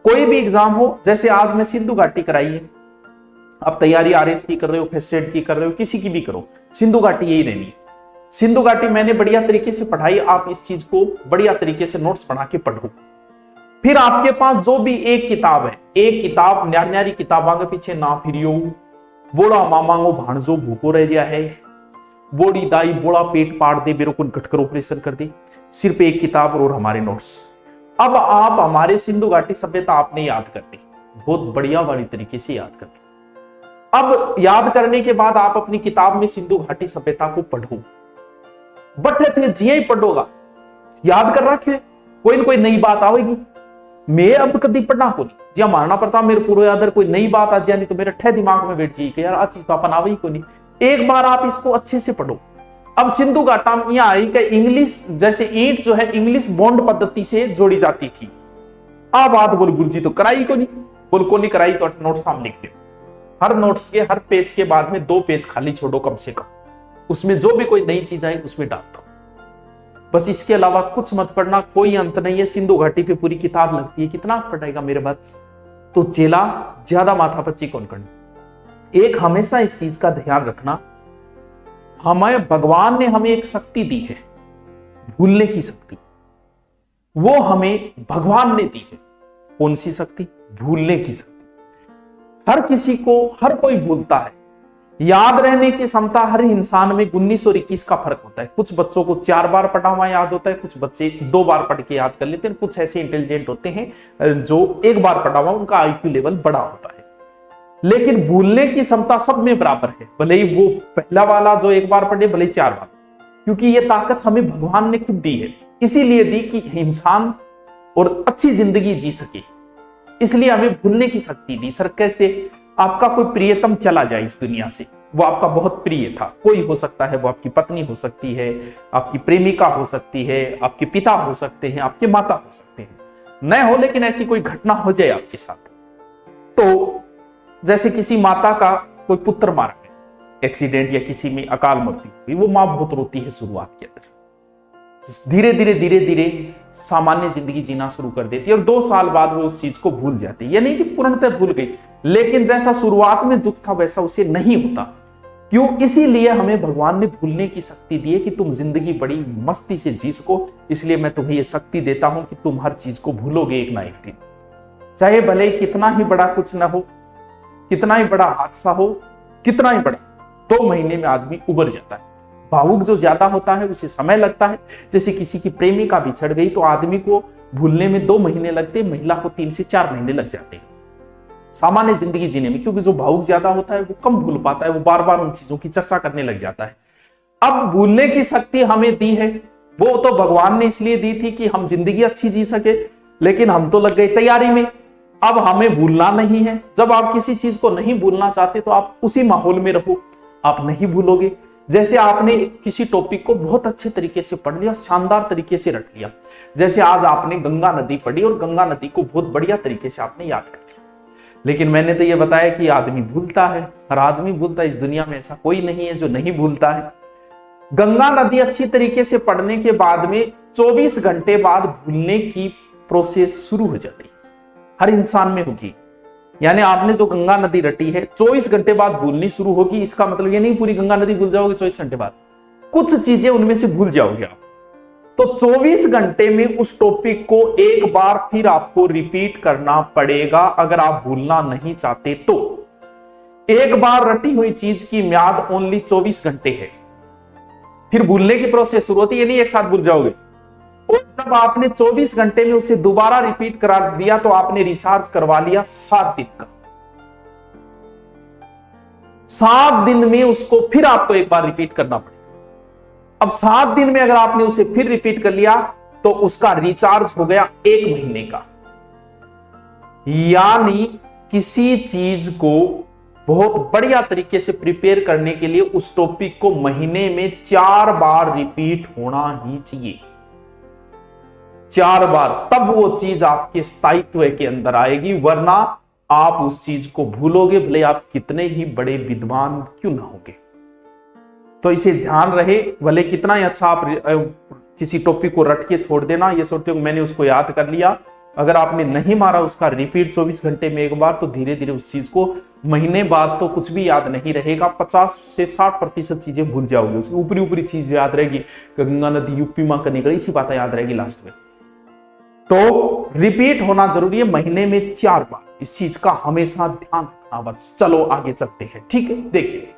कोई भी एग्जाम हो, जैसे आज मैं सिंधु घाटी कराई है, आप तैयारी आरएस की कर रहे हो, फर्स्ट की कर रहे हो, किसी की भी करो, सिंधु घाटी यही रहनी है। सिंधु घाटी मैंने बढ़िया तरीके से पढ़ाई, आप इस चीज को बढ़िया तरीके से नोट्स बना के पढ़ो। फिर आपके पास जो भी एक किताब है, एक किताब न्यारी न्यारी किताबों के पीछे ना फिरियो, बोला मामांगो भाणजो भूखो रह गया है, बोड़ी दाई बोला पेट पाड़ दे, मेरे को घटकर ऑपरेशन कर दे, सिर्फ एक किताब और हमारे नोट्स। अब आप हमारे सिंधु घाटी सभ्यता आपने याद कर ली, बहुत बढ़िया वाली तरीके से याद कर ली। अब याद करने के बाद आप अपनी किताब में सिंधु घाटी सभ्यता को पढ़ो, बटे थे जिये ही पढ़ोगा, याद कर रखे, कोई ना कोई नई बात आएगी। मैं अब कभी पढ़ना को नहीं, जी मानना पड़ता मेरे पूरा याद, कोई नई बात आ जाए नहीं तो मेरे ठे दिमाग में बैठ जाएगी यार, आ चीज तो अपन आवे को नहीं। एक बार आप इसको अच्छे से पढ़ो। अब सिंधु घाटा में यह आई कि इंग्लिश, जैसे ईंट जो है इंग्लिश बॉन्ड पद्धति से जोड़ी जाती थी। आ बात बोल गुरुजी तो कराई को नहीं, बोल को नहीं कराई तो नोट सामने लिख दो, हर नोट्स के हर पेज के बाद में 2 पेज खाली छोड़ो कम से कम, उसमें जो भी कोई नई चीज आई उसमें डाल दो, बस इसके अलावा कुछ मत पढ़ना, कोई अंत नहीं है। सिंधु घाटी पे पूरी किताब लगती है, कितना पढ़ेगा मेरे बात। तो चेला ज्यादा माथापच्ची कौन करनी। एक हमेशा इस चीज का ध्यान रखना, हमें भगवान ने हमें एक शक्ति दी है, भूलने की शक्ति, वो हमें भगवान ने दी है। कौन सी शक्ति? भूलने की शक्ति। हर किसी को, हर कोई भूलता है। याद रहने की क्षमता हर इंसान में 19 और 21 का फर्क होता है। कुछ बच्चों को 4 बार पढ़ा हुआ याद होता है, कुछ बच्चे 2 बार पढ़ के याद कर लेते हैं, कुछ ऐसे इंटेलिजेंट होते हैं जो 1 बार पढ़ा हुआ उनका आईक्यू लेवल बड़ा होता है। लेकिन भूलने की क्षमता सब में बराबर है, भले ही वो पहला वाला जो 1 बार पढ़े, भले ही 4 बार, क्योंकि ये ताकत हमें भगवान ने खुद दी है। इसीलिए दी कि इंसान और अच्छी जिंदगी जी सके, इसलिए हमें भूलने की शक्ति दी। सर कैसे? आपका कोई प्रियतम चला जाए इस दुनिया से, वो आपका बहुत प्रिय था, कोई हो सकता है, वो आपकी पत्नी हो सकती है, आपकी प्रेमिका हो सकती है, आपके पिता हो सकते हैं, आपके माता हो सकते हैं, न हो, लेकिन ऐसी कोई घटना हो जाए आपके साथ, तो जैसे किसी माता का कोई पुत्र मारा गया एक्सीडेंट या किसी में अकाल मृत्यु हुई, वो मां बहुत रोती है शुरुआत के अंदर, धीरे धीरे धीरे धीरे सामान्य जिंदगी जीना शुरू कर देती है और 2 साल बाद वो उस चीज को भूल जाती है। ये नहीं कि पूर्णतः भूल गई, लेकिन जैसा शुरुआत में दुख था वैसा उसे नहीं होता। क्यों? इसीलिए हमें भगवान ने भूलने की शक्ति दी है कि तुम जिंदगी बड़ी मस्ती से जी सको। इसलिए मैं तुम्हें यह शक्ति देता हूं कि तुम हर चीज को भूलोगे एक ना एक दिन, चाहे भले कितना ही बड़ा कुछ ना हो, कितना ही बड़ा हादसा हो, कितना ही बड़ा, 2 महीने में आदमी उबर जाता है। भावुक जो ज्यादा होता है उसे समय लगता है। जैसे किसी की प्रेमिका बिछड़ गई तो आदमी को भूलने में 2 महीने लगते, महिला को 3 से 4 महीने लग जाते हैं सामान्य जिंदगी जीने में, क्योंकि जो भावुक ज्यादा होता है वो कम भूल पाता है, वो बार बार उन चीजों की चर्चा करने लग जाता है। अब भूलने की शक्ति हमें दी है, वो तो भगवान ने इसलिए दी थी कि हम जिंदगी अच्छी जी सके, लेकिन हम तो लग गए तैयारी में। अब हमें भूलना नहीं है। जब आप किसी चीज को नहीं भूलना चाहते तो आप उसी माहौल में रहो, आप नहीं भूलोगे। जैसे आपने किसी टॉपिक को बहुत अच्छे तरीके से पढ़ लिया, शानदार तरीके से रट लिया, जैसे आज आपने गंगा नदी पढ़ी और गंगा नदी को बहुत बढ़िया तरीके से आपने याद कर लिया। लेकिन मैंने तो ये बताया कि आदमी भूलता है, हर आदमी भूलता है, इस दुनिया में ऐसा कोई नहीं है जो नहीं भूलता है। गंगा नदी अच्छी तरीके से पढ़ने के बाद में 24 घंटे बाद भूलने की प्रोसेस शुरू हो जाती है, हर इंसान में होगी। यानी आपने जो गंगा नदी रटी है 24 घंटे बाद भूलनी शुरू होगी। इसका मतलब ये नहीं पूरी गंगा नदी भूल जाओगे 24 घंटे बाद, कुछ चीजें उनमें से भूल जाओगे आप। तो 24 घंटे में उस टॉपिक को एक बार फिर आपको रिपीट करना पड़ेगा अगर आप भूलना नहीं चाहते तो। एक बार रटी हुई चीज की म्याद ओनली 24 घंटे है, फिर भूलने की प्रोसेस शुरू होती है, नहीं एक साथ भूल जाओगे। और जब आपने 24 घंटे में उसे दोबारा रिपीट करा दिया तो आपने रिचार्ज करवा लिया 7 दिन का। 7 दिन में उसको फिर आपको एक बार रिपीट करना पड़ेगा। अब 7 दिन में अगर आपने उसे फिर रिपीट कर लिया तो उसका रिचार्ज हो गया 1 महीने का। यानी किसी चीज को बहुत बढ़िया तरीके से प्रिपेयर करने के लिए उस टॉपिक को महीने में 4 बार रिपीट होना ही चाहिए, 4 बार, तब वो चीज आपके स्थायित्व के अंदर आएगी, वरना आप उस चीज को भूलोगे, भले आप कितने ही बड़े विद्वान क्यों ना होगे। तो इसे ध्यान रहे, भले कितना ही अच्छा आप किसी टॉपिक को रट के छोड़ देना, ये सोचते हो मैंने उसको याद कर लिया, अगर आपने नहीं मारा उसका रिपीट 24 घंटे में एक बार, तो धीरे धीरे उस चीज को महीने बाद तो कुछ भी याद नहीं रहेगा, 50 से 60% चीजें भूल जाओगे। उसकी ऊपरी ऊपरी चीज याद रहेगी, गंगा नदी यूपी मां करने गई, इसी बातें याद रहेगी लास्ट में। तो रिपीट होना जरूरी है, महीने में 4 बार। इस चीज का हमेशा ध्यान रखना। बस चलो आगे चलते हैं, ठीक है। देखिए